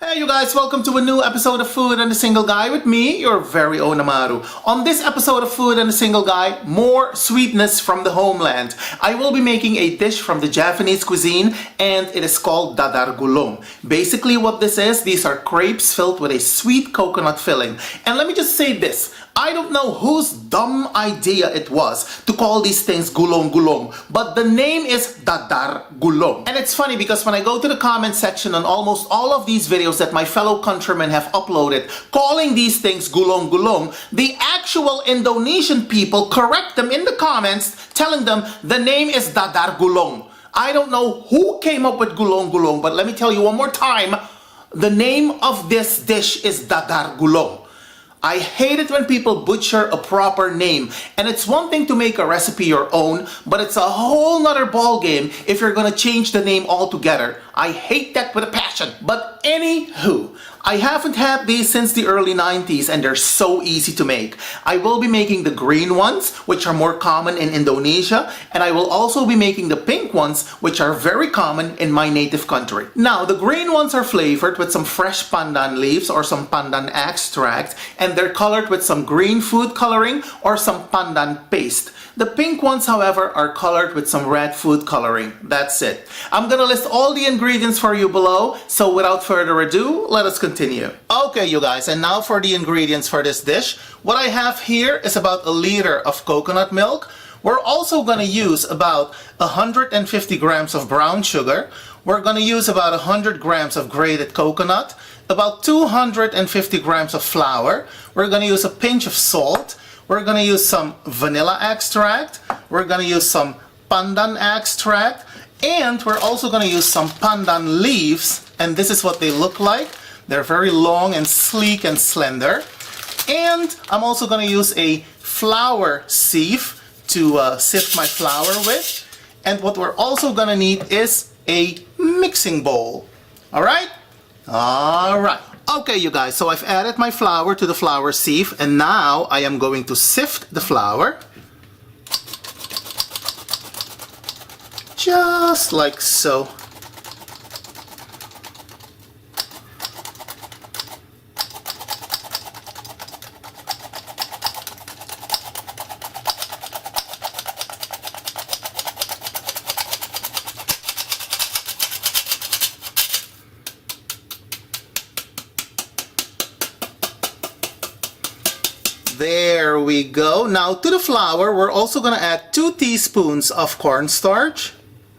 Hey you guys, welcome to a new episode of Food and a Single Guy with me, your very own Amaru. On this episode of Food and a Single Guy, more sweetness from the homeland. I will be making a dish from the Javanese cuisine and it is called Dadar Gulung. Basically what this is, these are crepes filled with a sweet coconut filling. And let me just say this, I don't know whose dumb idea it was to call these things gulong gulong, but the name is Dadar Gulung. And it's funny because when I go to the comment section on almost all of these videos that my fellow countrymen have uploaded calling these things gulong gulong, the actual Indonesian people correct them in the comments telling them the name is Dadar Gulung. I don't know who came up with gulong gulong, but let me tell you one more time, the name of this dish is Dadar Gulung. I hate it when people butcher a proper name, and it's one thing to make a recipe your own, but it's a whole nother ball game if you're gonna change the name altogether. I hate that with a passion. But anywho, I haven't had these since the early 90s and they're so easy to make. I will be making the green ones, which are more common in Indonesia, and I will also be making the pink ones, which are very common in my native country. Now, the green ones are flavored with some fresh pandan leaves or some pandan extract, and they're colored with some green food coloring or some pandan paste. The pink ones, however, are colored with some red food coloring. That's it. I'm gonna list all the ingredients for you below, so without further ado, let us continue. Okay, you guys, and now for the ingredients for this dish. What I have here is about 1 liter of coconut milk. We're also gonna use about 150 grams of brown sugar. We're gonna use about 100 grams of grated coconut, about 250 grams of flour. We're gonna use a pinch of salt. We're gonna use some vanilla extract. We're gonna use some pandan extract. And we're also gonna use some pandan leaves. And this is what they look like. They're very long and sleek and slender. And I'm also gonna use a flour sieve to sift my flour with. And what we're also gonna need is a mixing bowl. Alright? Alright. Okay, you guys, so I've added my flour to the flour sieve, and now I am going to sift the flour. Just like so. There we go. Now to the flour, we're also going to add 2 teaspoons of cornstarch.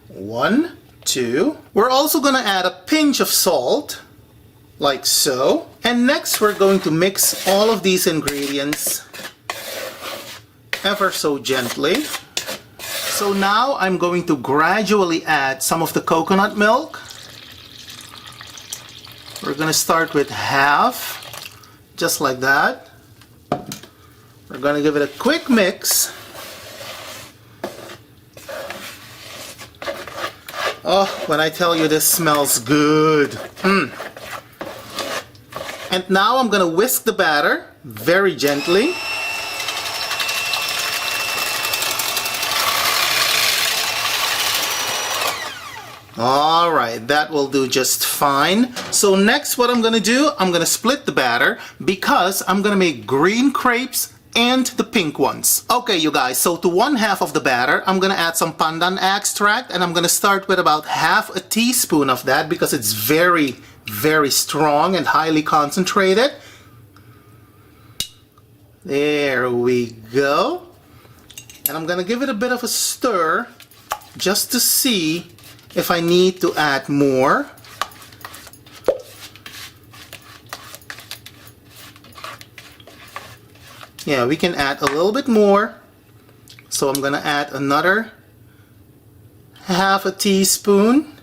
1, 2. We're also going to add a pinch of salt, like so. And next we're going to mix all of these ingredients ever so gently. So now I'm going to gradually add some of the coconut milk. We're going to start with half, just like that. We're going to give it a quick mix. Oh, when I tell you this smells good. And now I'm going to whisk the batter very gently. Alright, that will do just fine. So next what I'm going to do, I'm going to split the batter because I'm going to make green crepes and the pink ones. Okay, you guys, so to 1/2 of the batter, I'm gonna add some pandan extract, and I'm gonna start with about 1/2 teaspoon of that because it's very, very strong and highly concentrated. There we go. And I'm gonna give it a bit of a stir just to see if I need to add more. Yeah, we can add a little bit more. So I'm gonna add another 1/2 teaspoon.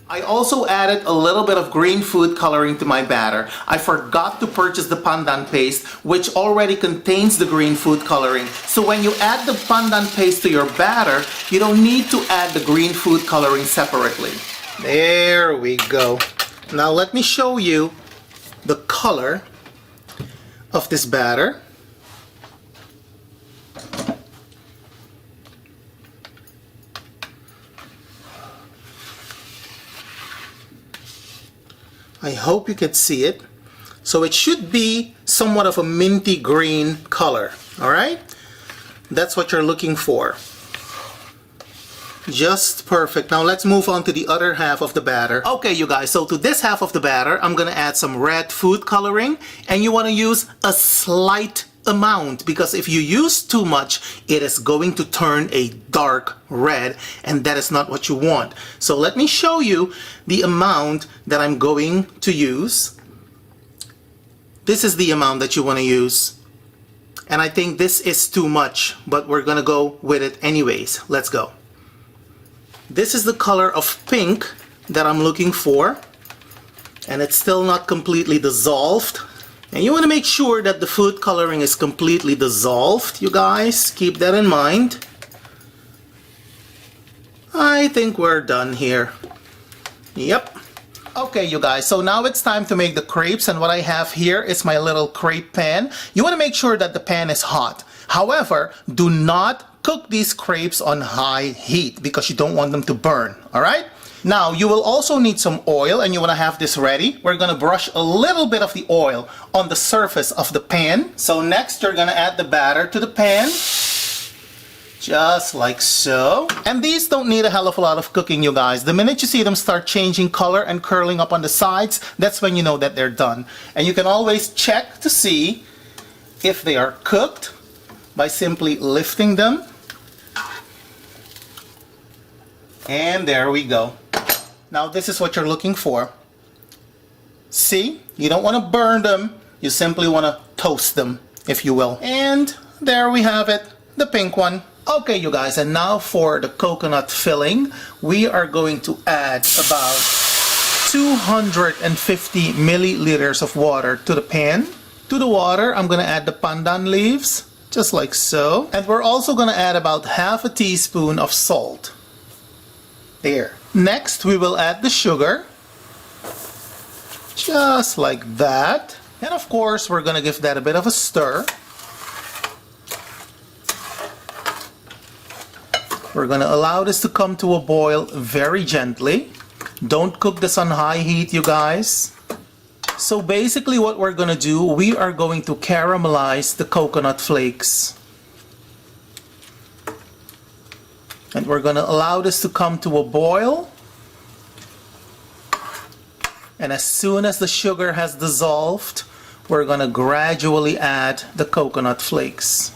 I also added a little bit of green food coloring to my batter. I forgot to purchase the pandan paste, which already contains the green food coloring. So when you add the pandan paste to your batter, you don't need to add the green food coloring separately. There we go. Now let me show you the color of this batter. I hope you can see it. So it should be somewhat of a minty green color. All right? That's what you're looking for. Just perfect. Now let's move on to the other half of the batter. Okay, you guys, so to this half of the batter, I'm gonna add some red food coloring, and you wanna use a slight amount, because if you use too much, it is going to turn a dark red, and that is not what you want. So let me show you the amount that I'm going to use. This is the amount that you wanna use. And I think this is too much, but we're gonna go with it anyways. Let's go. This is the color of pink that I'm looking for, and it's still not completely dissolved. And you want to make sure that the food coloring is completely dissolved, you guys. Keep that in mind. I think we're done here. Yep. Okay, you guys, so now it's time to make the crepes, and what I have here is my little crepe pan. You want to make sure that the pan is hot. However, do not cook these crepes on high heat because you don't want them to burn, all right? Now, you will also need some oil, and you want to have this ready. We're going to brush a little bit of the oil on the surface of the pan. So next, you're going to add the batter to the pan, just like so. And these don't need a hell of a lot of cooking, you guys. The minute you see them start changing color and curling up on the sides, that's when you know that they're done. And you can always check to see if they are cooked by simply lifting them. And there we go. Now this is what you're looking for. See? You don't want to burn them. You simply want to toast them, if you will. And there we have it, the pink one. Okay, you guys, and now for the coconut filling, we are going to add about 250 milliliters of water to the pan. To the water, I'm going to add the pandan leaves, just like so. And we're also going to add about half a teaspoon of salt. There. Next, we will add the sugar, just like that. And of course, we're going to give that a bit of a stir. We're going to allow this to come to a boil very gently. Don't cook this on high heat, you guys. So basically what we're going to do, we are going to caramelize the coconut flakes. And we're going to allow this to come to a boil. And as soon as the sugar has dissolved, we're going to gradually add the coconut flakes.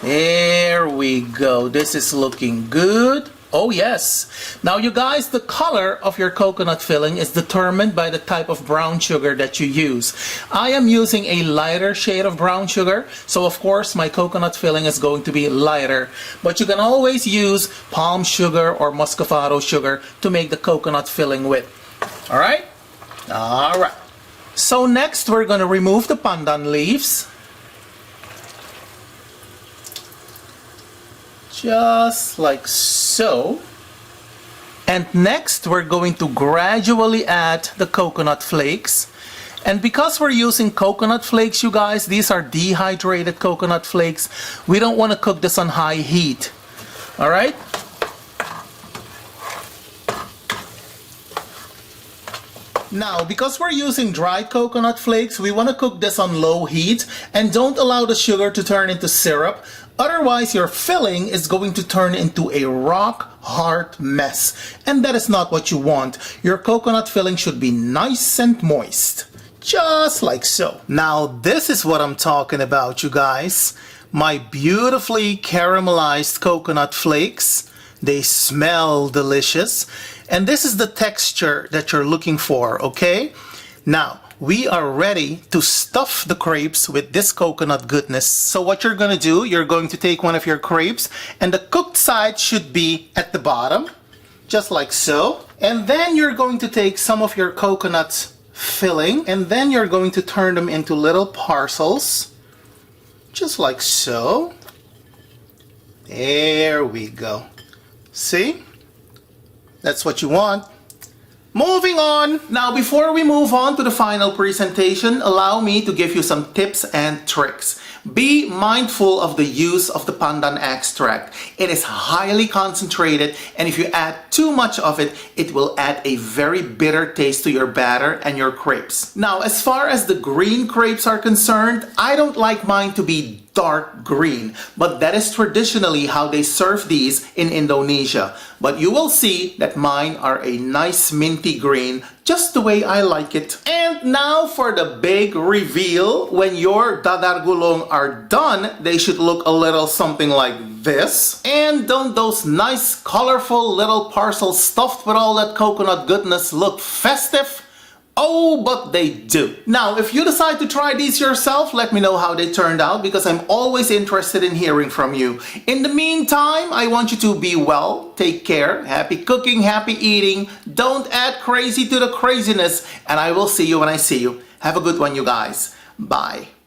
There we go. This is looking good. Oh yes. Now you guys, the color of your coconut filling is determined by the type of brown sugar that you use. I am using a lighter shade of brown sugar, so of course my coconut filling is going to be lighter. But you can always use palm sugar or muscovado sugar to make the coconut filling with. Alright? Alright. So next we're going to remove the pandan leaves. Just like so. And next we're going to gradually add the coconut flakes. And because we're using coconut flakes, you guys, these are dehydrated coconut flakes. We don't want to cook this on high heat. Alright? Now, because we're using dried coconut flakes, we want to cook this on low heat and don't allow the sugar to turn into syrup. Otherwise, your filling is going to turn into a rock-hard mess. And that is not what you want. Your coconut filling should be nice and moist. Just like so. Now, this is what I'm talking about, you guys. My beautifully caramelized coconut flakes. They smell delicious. And this is the texture that you're looking for, okay? Now, we are ready to stuff the crepes with this coconut goodness. So what you're going to do, you're going to take one of your crepes, and the cooked side should be at the bottom, just like so. And then you're going to take some of your coconut filling, and then you're going to turn them into little parcels, just like so. There we go. See? That's what you want. Moving on. Now, before we move on to the final presentation, allow me to give you some tips and tricks. Be mindful of the use of the pandan extract. It is highly concentrated, and if you add too much of it, it will add a very bitter taste to your batter and your crepes. Now, as far as the green crepes are concerned, I don't like mine to be dark green, but that is traditionally how they serve these in Indonesia. But you will see that mine are a nice minty green, just the way I like it. And now for the big reveal. When your Dadar Gulung are done, they should look a little something like this. And don't those nice colorful little parcels stuffed with all that coconut goodness look festive? Oh, but they do. Now, if you decide to try these yourself, let me know how they turned out, because I'm always interested in hearing from you. In the meantime, I want you to be well, take care, happy cooking, happy eating, don't add crazy to the craziness, and I will see you when I see you. Have a good one, you guys. Bye.